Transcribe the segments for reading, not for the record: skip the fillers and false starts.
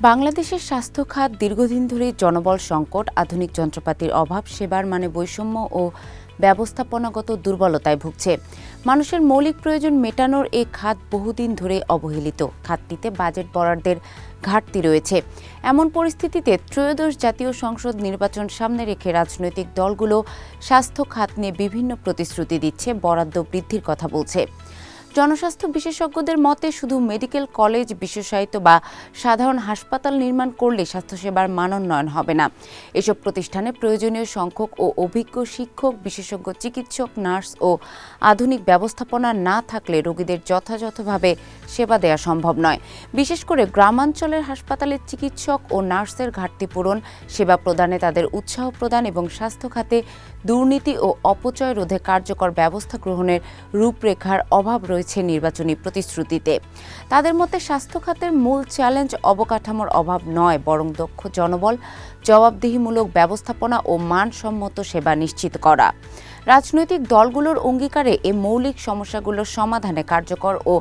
বাংলাদেশের স্বাস্থ্য খাত দীর্ঘদিন ধরেই জনবল সংকট, আধুনিক যন্ত্রপাতির অভাব, সেবার মানে বৈষম্য ও ব্যবস্থাপনাগত দুর্বলতায় ভুগছে। মানুষের মৌলিক প্রয়োজন মেটানোর এই খাত বহুদিন ধরে অবহেলিত। খাতটিতে বাজেট বরাদ্দের ঘাটতি রয়েছে। এমন পরিস্থিতিতে ত্রয়োদশ জাতীয় সংসদ নির্বাচন সামনে রেখে রাজনৈতিক দলগুলো স্বাস্থ্য খাত নিয়ে বিভিন্ন প্রতিশ্রুতি দিচ্ছে, বরাদ্দ বৃদ্ধির কথা বলছে। জনস্বাস্থ্য বিশেষজ্ঞদের মতে শুধু মেডিকেল কলেজ, বিশেষায়িত বা সাধারণ হাসপাতাল নির্মাণ করলে স্বাস্থ্যসেবার মানোন্নয়ন হবে না। এসব প্রতিষ্ঠানে প্রয়োজনীয় সংখ্যক ও অভিজ্ঞ শিক্ষক, বিশেষজ্ঞ চিকিৎসক, নার্স ও আধুনিক ব্যবস্থাপনা না থাকলে রোগীদের যথাযথভাবে সেবা দেওয়া সম্ভব নয়। বিশেষ করে গ্রামাঞ্চলের হাসপাতালের চিকিৎসক ও নার্সের ঘাটতি পূরণ, সেবা প্রদানে তাদের উৎসাহ প্রদান এবং স্বাস্থ্য খাতে দুর্নীতি ও অপচয় রোধে কার্যকর ব্যবস্থা গ্রহণের রূপরেখার অভাব রয়েছে নির্বাচনী প্রতিশ্রুতিতে। তাদের মতে স্বাস্থ্য খাতের মূল চ্যালেঞ্জ অবকাঠামোর অভাব নয়, বরং দক্ষ জনবল, জবাবদিহিমূলক ব্যবস্থাপনা ও মানসম্মত সেবা নিশ্চিত করা। রাজনৈতিক দলগুলোর অঙ্গীকারে এই মৌলিক সমস্যাগুলোর সমাধানে কার্যকর ও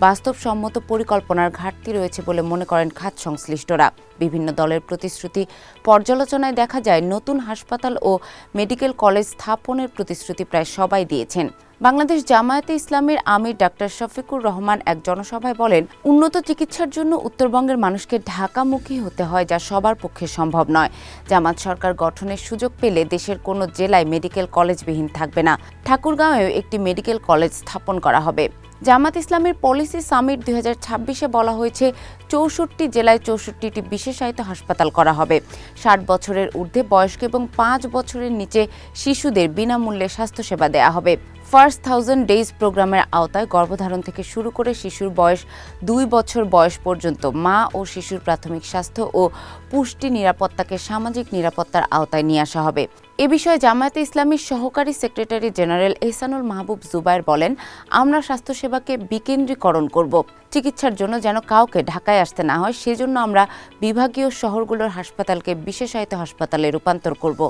বাস্তবসম্মত পরিকল্পনার ঘাটতি রয়েছে বলে মনে করেন খাত সংশ্লিষ্টরা। বিভিন্ন দলের প্রতিশ্রুতি পর্যালোচনায় দেখা যায়, নতুন হাসপাতাল ও মেডিকেল কলেজ স্থাপনের প্রতিশ্রুতি প্রায় সবাই দিয়েছেন। বাংলাদেশ জামায়াতে ইসলামীর আমির ডাক্তার শফিকুর রহমান এক জনসভায় বলেন, উন্নত চিকিৎসার জন্য উত্তরবঙ্গের মানুষকে ঢাকামুখী হতে হয়, যা সবার পক্ষে সম্ভব নয়। জামাত সরকার গঠনের সুযোগ পেলে দেশের কোনো জেলায় মেডিকেল কলেজবিহীন থাকবে না। ঠাকুরগাঁওয়েও একটি মেডিকেল কলেজ স্থাপন করা হবে। জামাত ইসলামের পলিসি সামিট 2026-এ বলা হয়েছে 64 জেলায় 64টি বিশেষায়িত হাসপাতাল করা হবে। 60 বছরের ঊর্ধ্বে বয়স্ক এবং 5 বছরের নিচে শিশুদের বিনামূল্যে স্বাস্থ্যসেবা দেওয়া হবে। ফার্স্ট 1000 ডেজ প্রোগ্রামের আওতায় গর্ভধারণ থেকে শুরু করে শিশুর বয়স 2 বছর বয়স পর্যন্ত মা ও শিশুর প্রাথমিক স্বাস্থ্য ও পুষ্টি নিরাপত্তাকে সামাজিক নিরাপত্তার আওতায় নিয়ে আসা হবে। এ বিষয়ে জামায়াতে ইসলামীর সহকারী সেক্রেটারি জেনারেল এহসানুল মাহবুব জুবায়ের বলেন, আমরা স্বাস্থ্যসেবাকে বিকেন্দ্রীকরণ করব। চিকিৎসার জন্য যেন কাউকে ঢাকায় আসতে না হয়, সেজন্য আমরা বিভাগীয় শহরগুলোর হাসপাতালকে বিশেষায়িত হাসপাতালে রূপান্তর করব।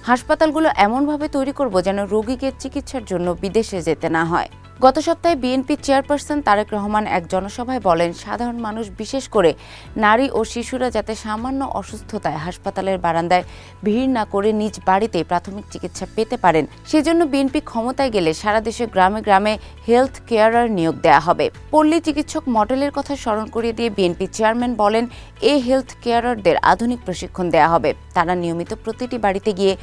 হাসপাতালগুলো এমনভাবে তৈরি করব যেন রোগীকে চিকিৎসার জন্য বিদেশে যেতে না হয়। গত সপ্তাহে বিএনপি চেয়ারপারসন তারেক রহমান এক জনসভায় বলেন, সাধারণ মানুষ, বিশেষ করে নারী ও শিশুরা যাতে সামান্য অসুস্থতায় হাসপাতালের বারান্দায় ভিড় না করে নিজ বাড়িতে প্রাথমিক চিকিৎসা পেতে পারেন, সেজন্য বিএনপি ক্ষমতায় গেলে সারা দেশে গ্রামে গ্রামে হেলথ কেয়ারার নিয়োগ দেওয়া হবে। পল্লী চিকিৎসক মডেলের কথা স্মরণ করিয়ে দিয়ে বিএনপি চেয়ারম্যান বলেন, এই হেলথ কেয়ারারদের আধুনিক প্রশিক্ষণ দেওয়া হবে। তারা নিয়মিত প্রতিটি বাড়িতে গিয়ে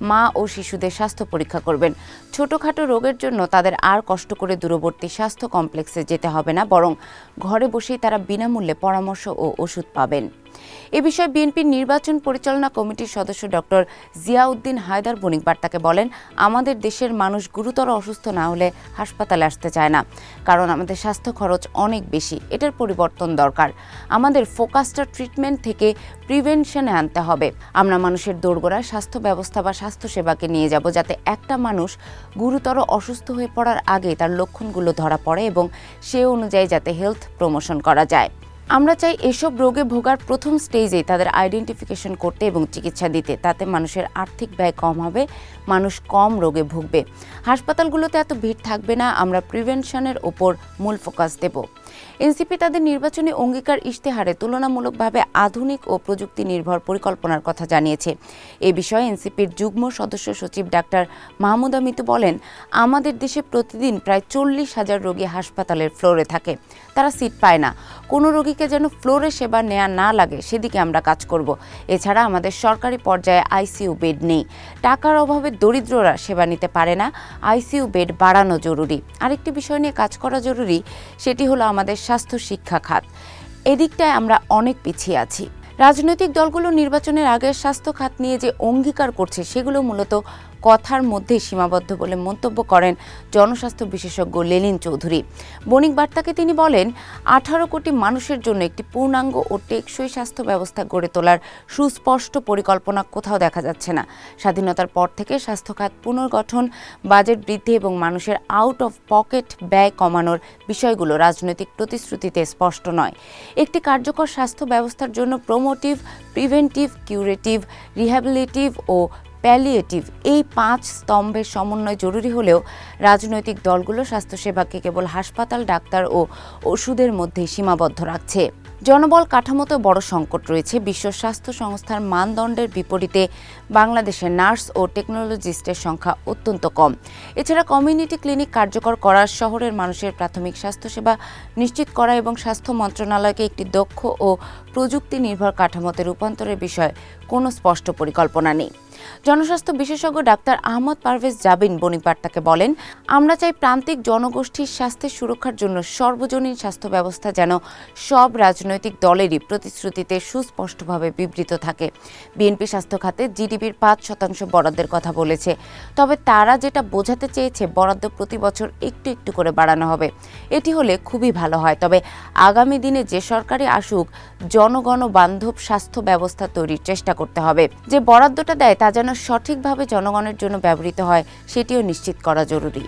মা ও শিশুদের স্বাস্থ্য পরীক্ষা করবেন। ছোটখাটো রোগের জন্য তাদের আর কষ্ট করে দূরবর্তী স্বাস্থ্য কমপ্লেক্সে যেতে হবে না, বরং ঘরে বসেই তারা বিনামূল্যে পরামর্শ ও ওষুধ পাবেন। এ বিষয়ে বিএনপির নির্বাচন পরিচালনা কমিটির সদস্য ডক্টর জিয়াউদ্দিন হায়দার বণিক বার্তাকে বলেন, আমাদের দেশের মানুষ গুরুতর অসুস্থ না হলে হাসপাতালে আসতে চায় না, কারণ আমাদের স্বাস্থ্য খরচ অনেক বেশি। এটার পরিবর্তন দরকার। আমাদের ফোকাসটা ট্রিটমেন্ট থেকে প্রিভেনশনে আনতে হবে। আমরা মানুষের দোরগোড়ায় স্বাস্থ্য ব্যবস্থা বা স্বাস্থ্যসেবাকে নিয়ে যাব, যাতে একটা মানুষ গুরুতর অসুস্থ হয়ে পড়ার আগে তার লক্ষণগুলো ধরা পড়ে এবং সে অনুযায়ী যাতে হেলথ প্রমোশন করা যায়। আমরা চাই এসব রোগে ভোগার প্রথম স্টেজেই তাদের আইডেন্টিফিকেশন করতে এবং চিকিৎসা দিতে। তাতে মানুষের আর্থিক ব্যয় কম হবে, মানুষ কম রোগে ভুগবে, হাসপাতালগুলোতে এত ভিড় থাকবে না। আমরা প্রিভেনশনের ওপর মূল ফোকাস দেব। এনসিপি তাদের নির্বাচনী অঙ্গীকার ইশতেহারে তুলনামূলকভাবে আধুনিক ও প্রযুক্তি নির্ভর পরিকল্পনার কথা জানিয়েছে। এ বিষয়ে এনসিপির যুগ্ম সদস্য সচিব ডাক্তার মাহমুদা মিতু বলেন, আমাদের দেশে প্রতিদিন প্রায় 40,000 রোগী হাসপাতালের ফ্লোরে থাকে। তারা সিট পায় না। কোনো রোগীকে যেন ফ্লোরে সেবা নেওয়া না লাগে, সেদিকে আমরা কাজ করব। এছাড়া আমাদের সরকারি পর্যায়ে আইসিইউ বেড নেই। টাকার অভাবে দরিদ্ররা সেবা নিতে পারে না। আইসিইউ বেড বাড়ানো জরুরি। আরেকটি বিষয় নিয়ে কাজ করা জরুরি, সেটি হলো আমাদের স্বাস্থ্য শিক্ষা খাত। এদিকটায় আমরা অনেক পিছিয়ে আছি। রাজনৈতিক দলগুলো নির্বাচনের আগে স্বাস্থ্য খাত নিয়ে যে অঙ্গীকার করছে, সেগুলো মূলত কথার মধ্যে সীমাবদ্ধ বলে মন্তব্য করেন জনস্বাস্থ্য বিশেষজ্ঞ লেলিন চৌধুরী। বণিক বার্তাকে তিনি বলেন, 18 কোটি মানুষের জন্য একটি পূর্ণাঙ্গ ও টেকসই স্বাস্থ্য ব্যবস্থা গড়ে তোলার সুস্পষ্ট পরিকল্পনা কোথাও দেখা যাচ্ছে না। স্বাধীনতার পর থেকে স্বাস্থ্য খাত পুনর্গঠন, বাজেট বৃদ্ধি এবং মানুষের আউট অফ পকেট ব্যয় কমানোর বিষয়গুলো রাজনৈতিক প্রতিশ্রুতিতে স্পষ্ট নয়। একটি কার্যকর স্বাস্থ্য ব্যবস্থার জন্য প্রমোটিভ, প্রিভেন্টিভ, কিউরেটিভ, রিহ্যাবিলিটিভ ও প্যালিয়েটিভ এই 5 স্তম্ভের সমন্বয় জরুরি হলেও রাজনৈতিক দলগুলো স্বাস্থ্যসেবাকে কেবল হাসপাতাল, ডাক্তার ও ওষুধের মধ্যেই সীমাবদ্ধ রাখছে। জনবল কাঠামোতে বড় সংকট রয়েছে। বিশ্ব স্বাস্থ্য সংস্থার মানদণ্ডের বিপরীতে বাংলাদেশে নার্স ও টেকনোলজিস্টের সংখ্যা অত্যন্ত কম। এছাড়া কমিউনিটি ক্লিনিক কার্যকর করা, শহরের মানুষের প্রাথমিক স্বাস্থ্যসেবা নিশ্চিত করা এবং স্বাস্থ্য মন্ত্রণালয়কে একটি দক্ষ ও প্রযুক্তি নির্ভর কাঠামোতে রূপান্তরের বিষয়ে কোনো স্পষ্ট পরিকল্পনা নেই। জনস্বাস্থ্য বিশেষজ্ঞ ডাক্তার আহমদ পারভেজ জাবিন বনিপাট্টাকে বলেন, আমরা চাই প্রান্তিক জনগোষ্ঠীর স্বাস্থ্যের সুরক্ষার জন্য সর্বজনীন স্বাস্থ্য ব্যবস্থা যেন সব রাজনৈতিক দলেরই প্রতিশ্রুতিতে সুস্পষ্টভাবে বিবৃত থাকে। বিএনপি স্বাস্থ্য খাতে জিডিপির ৫% বরাদ্দের কথা বলেছে, তবে তারা যেটা বোঝাতে চেয়েছে বরাদ্দ প্রতি বছর একটু একটু করে বাড়ানো হবে। এটি হলে খুবই ভালো হয়, তবে আগামী দিনে যে সরকারি আসুক জনগণ বান্ধব স্বাস্থ্য ব্যবস্থা তৈরির চেষ্টা করতে হবে। যে বরাদ্দটা দেয় তা যেন সঠিকভাবে জনগণের জন্য ব্যবহৃত হয় সেটিও নিশ্চিত করা জরুরি।